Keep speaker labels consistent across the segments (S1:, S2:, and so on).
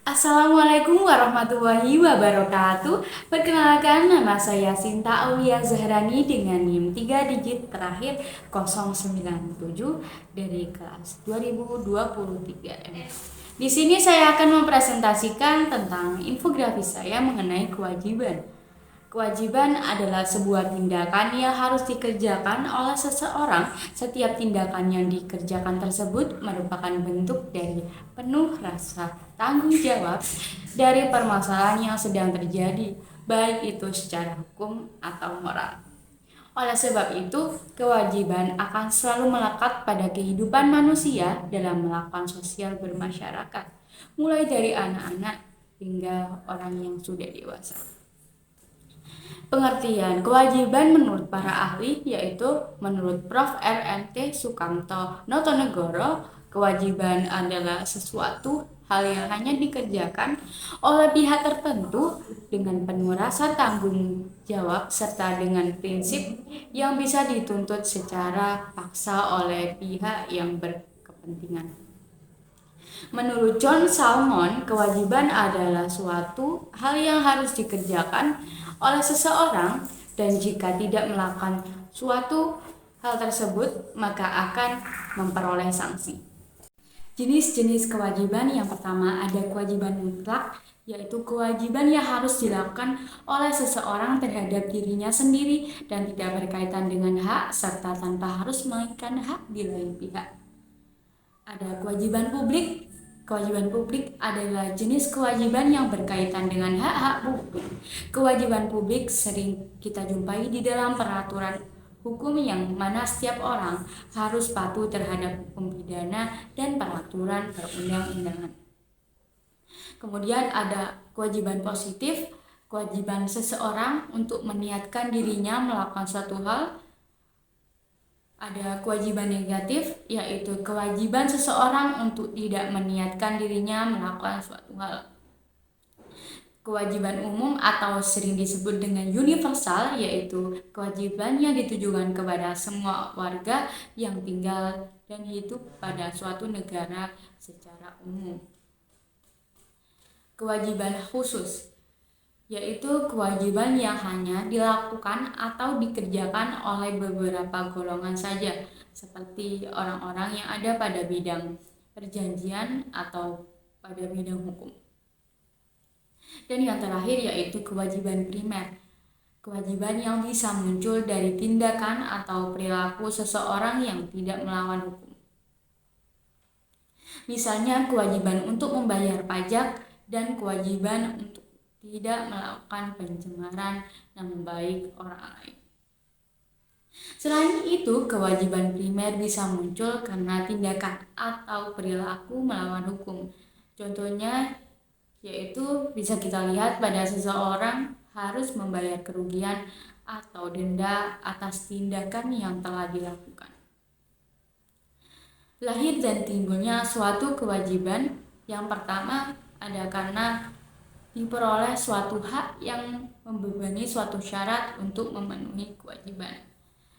S1: Assalamualaikum warahmatullahi wabarakatuh. Perkenalkan, nama saya Sinta Aulia Zahrani dengan NIM 3 digit terakhir 097 dari kelas 2023 M. Di sini saya akan mempresentasikan tentang infografis saya mengenai kewajiban. Kewajiban adalah sebuah tindakan yang harus dikerjakan oleh seseorang. Setiap tindakan yang dikerjakan tersebut merupakan bentuk dari penuh rasa tanggung jawab dari permasalahan yang sedang terjadi, baik itu secara hukum atau moral. Oleh sebab itu, kewajiban akan selalu melekat pada kehidupan manusia dalam melakukan sosial bermasyarakat, mulai dari anak-anak hingga orang yang sudah dewasa. Pengertian kewajiban menurut para ahli yaitu menurut Prof. RMT Sukamto Notonegoro, kewajiban adalah sesuatu hal yang hanya dikerjakan oleh pihak tertentu dengan penuh rasa tanggung jawab serta dengan prinsip yang bisa dituntut secara paksa oleh pihak yang berkepentingan. Menurut John Salmon, kewajiban adalah suatu hal yang harus dikerjakan oleh seseorang dan jika tidak melakukan suatu hal tersebut maka akan memperoleh sanksi. Jenis-jenis kewajiban yang pertama ada kewajiban mutlak, yaitu kewajiban yang harus dilakukan oleh seseorang terhadap dirinya sendiri dan tidak berkaitan dengan hak serta tanpa harus menginginkan hak di lain pihak. Ada kewajiban publik. Kewajiban publik adalah jenis kewajiban yang berkaitan dengan hak-hak publik. Kewajiban publik sering kita jumpai di dalam peraturan hukum yang mana setiap orang harus patuh terhadap hukum pidana dan peraturan perundang-undangan. Kemudian ada kewajiban positif, kewajiban seseorang untuk meniatkan dirinya melakukan suatu hal. Ada kewajiban negatif, yaitu kewajiban seseorang untuk tidak meniatkan dirinya melakukan suatu hal. Kewajiban umum atau sering disebut dengan universal, yaitu kewajiban yang ditujukan kepada semua warga yang tinggal dan hidup pada suatu negara secara umum. Kewajiban khusus yaitu kewajiban yang hanya dilakukan atau dikerjakan oleh beberapa golongan saja, seperti orang-orang yang ada pada bidang perjanjian atau pada bidang hukum. Dan yang terakhir yaitu kewajiban primer, kewajiban yang bisa muncul dari tindakan atau perilaku seseorang yang tidak melawan hukum. Misalnya kewajiban untuk membayar pajak dan kewajiban untuk tidak melakukan pencemaran nama baik orang lain. Selain itu, kewajiban primer bisa muncul karena tindakan atau perilaku melawan hukum. Contohnya yaitu bisa kita lihat pada seseorang harus membayar kerugian atau denda atas tindakan yang telah dilakukan. Lahir dan timbulnya suatu kewajiban yang pertama ada karena diperoleh suatu hak yang membebani suatu syarat untuk memenuhi kewajiban.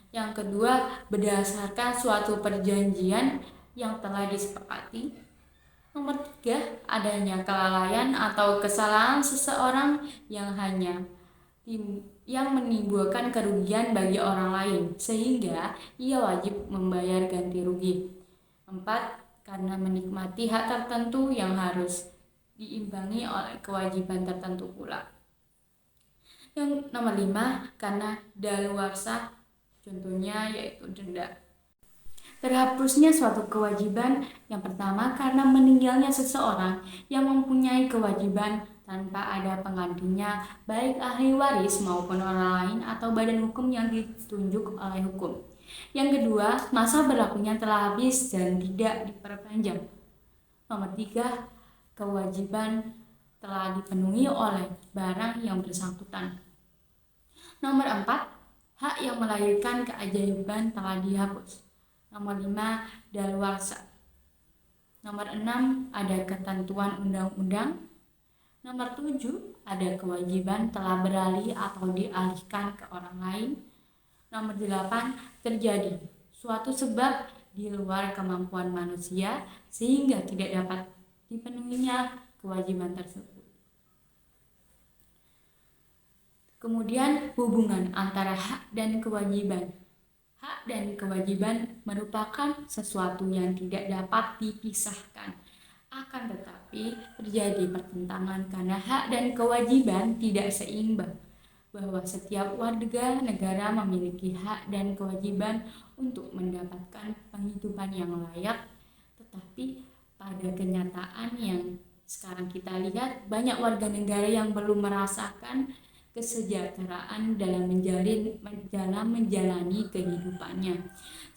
S1: Yang kedua, berdasarkan suatu perjanjian yang telah disepakati. Nomor tiga, adanya kelalaian atau kesalahan seseorang yang menimbulkan kerugian bagi orang lain, sehingga ia wajib membayar ganti rugi. 4. Karena menikmati hak tertentu yang harus diimbangi oleh kewajiban tertentu pula. Yang nomor 5, karena daluarsa, contohnya yaitu denda. Terhapusnya suatu kewajiban yang pertama karena meninggalnya seseorang yang mempunyai kewajiban tanpa ada penggantinya, baik ahli waris maupun orang lain atau badan hukum yang ditunjuk oleh hukum. Yang kedua, masa berlakunya telah habis dan tidak diperpanjang. Nomor 3, kewajiban telah dipenuhi oleh barang yang bersangkutan. Nomor 4, hak yang melahirkan keajaiban telah dihapus. Nomor 5, daluarsa. Nomor 6, ada ketentuan undang-undang. Nomor 7, ada kewajiban telah beralih atau dialihkan ke orang lain. Nomor 8, terjadi suatu sebab di luar kemampuan manusia sehingga tidak dapat dipenuhinya kewajiban tersebut. Kemudian hubungan antara hak dan kewajiban. Hak dan kewajiban merupakan sesuatu yang tidak dapat dipisahkan. Akan tetapi terjadi pertentangan karena hak dan kewajiban tidak seimbang, bahwa setiap warga negara memiliki hak dan kewajiban untuk mendapatkan penghidupan yang layak, tetapi pada kenyataan yang sekarang kita lihat, banyak warga negara yang belum merasakan kesejahteraan dalam menjalani kehidupannya.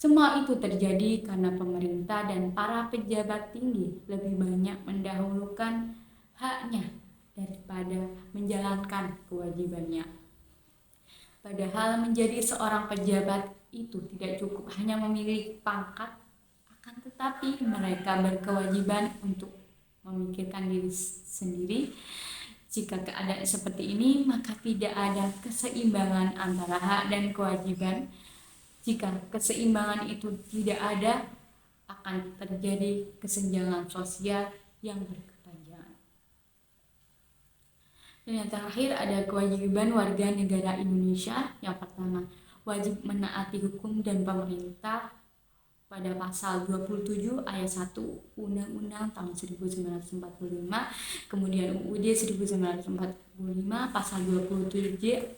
S1: Semua itu terjadi karena pemerintah dan para pejabat tinggi lebih banyak mendahulukan haknya daripada menjalankan kewajibannya. Padahal menjadi seorang pejabat itu tidak cukup hanya memiliki pangkat, akan tetapi mereka berkewajiban untuk memikirkan diri sendiri. Jika keadaan seperti ini, maka tidak ada keseimbangan antara hak dan kewajiban. Jika keseimbangan itu tidak ada, akan terjadi kesenjangan sosial yang berkepanjangan. Dan yang terakhir ada kewajiban warga negara Indonesia. Yang pertama, wajib menaati hukum dan pemerintah pada pasal 27 ayat 1 Undang-Undang tahun 1945, kemudian UUD 1945 pasal 27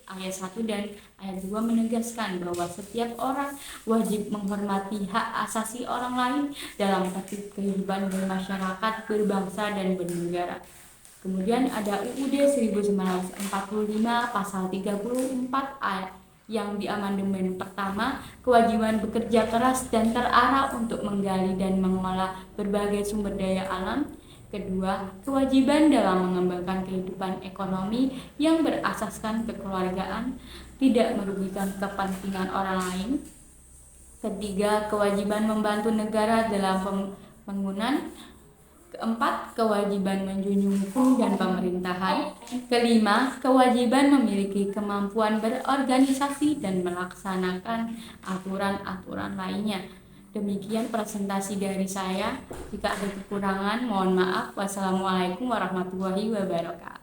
S1: ayat 1 dan ayat 2 menegaskan bahwa setiap orang wajib menghormati hak asasi orang lain dalam kehidupan bermasyarakat, berbangsa, dan bernegara. Kemudian ada UUD 1945 pasal 34 ayat yang di amandemen pertama, kewajiban bekerja keras dan terarah untuk menggali dan mengolah berbagai sumber daya alam. Kedua, kewajiban dalam mengembangkan kehidupan ekonomi yang berasaskan kekeluargaan, tidak merugikan kepentingan orang lain. Ketiga, kewajiban membantu negara dalam pembangunan. Keempat, kewajiban menjunjung hukum dan pemerintahan. Kelima, kewajiban memiliki kemampuan berorganisasi dan melaksanakan aturan-aturan lainnya. Demikian presentasi dari saya. Jika ada kekurangan, mohon maaf. Wassalamualaikum warahmatullahi wabarakatuh.